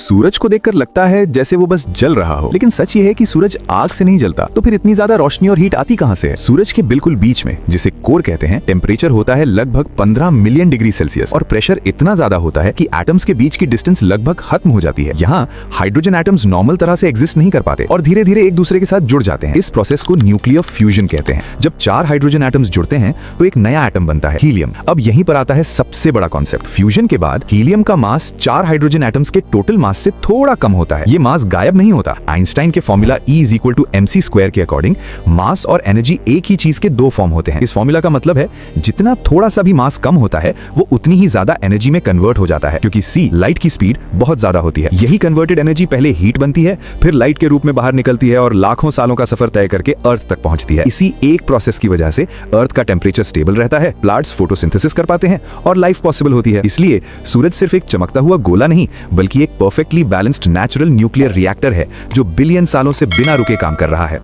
सूरज को देखकर लगता है जैसे वो बस जल रहा हो, लेकिन सच ये है कि सूरज आग से नहीं जलता। तो फिर इतनी ज्यादा रोशनी और हीट आती कहां से है? सूरज के बिल्कुल बीच में, जिसे कोर कहते हैं, टेम्परेचर होता है लगभग 15 मिलियन डिग्री सेल्सियस और प्रेशर इतना ज्यादा होता है कि एटम्स के बीच की डिस्टेंस लगभग खत्म हो जाती है। यहाँ हाइड्रोजन एटम्स नॉर्मल तरह से एग्जिस्ट नहीं कर पाते और धीरे धीरे एक दूसरे के साथ जुड़ जाते हैं। इस प्रोसेस को न्यूक्लियर फ्यूजन कहते हैं। जब 4 हाइड्रोजन एटम्स जुड़ते हैं तो एक नया एटम बनता है, हीलियम। अब यहीं पर आता है सबसे बड़ा कॉन्सेप्ट। फ्यूजन के बाद हीलियम का मास 4 हाइड्रोजन एटम्स के टोटल मास से थोड़ा कम होता है। ये मास गायब नहीं होता। आइंस्टाइन के फॉर्मूला E=mc² के अकॉर्डिंग मास और एनर्जी एक ही चीज के दो फॉर्म होते हैं। इस फॉर्मूला का मतलब है जितना थोड़ा सा भी मास कम होता है वो उतनी ही ज्यादा एनर्जी में कन्वर्ट हो जाता है, क्योंकि c लाइट की स्पीड बहुत ज्यादा होती है। यही कन्वर्टेड एनर्जी पहले हीट बनती है, फिर लाइट के रूप में बाहर निकलती है और लाखों सालों का सफर तय करके अर्थ तक पहुंचती है। इसी एक प्रोसेस की वजह से अर्थ का टेम्परेचर स्टेबल रहता है, प्लांट्स फोटोसिंथेसिस कर पाते हैं और लाइफ पॉसिबल होती है। इसलिए सूरज सिर्फ एक चमकता हुआ गोला नहीं, बल्कि एक perfectly balanced natural nuclear reactor है जो बिलियन सालों से बिना रुके काम कर रहा है।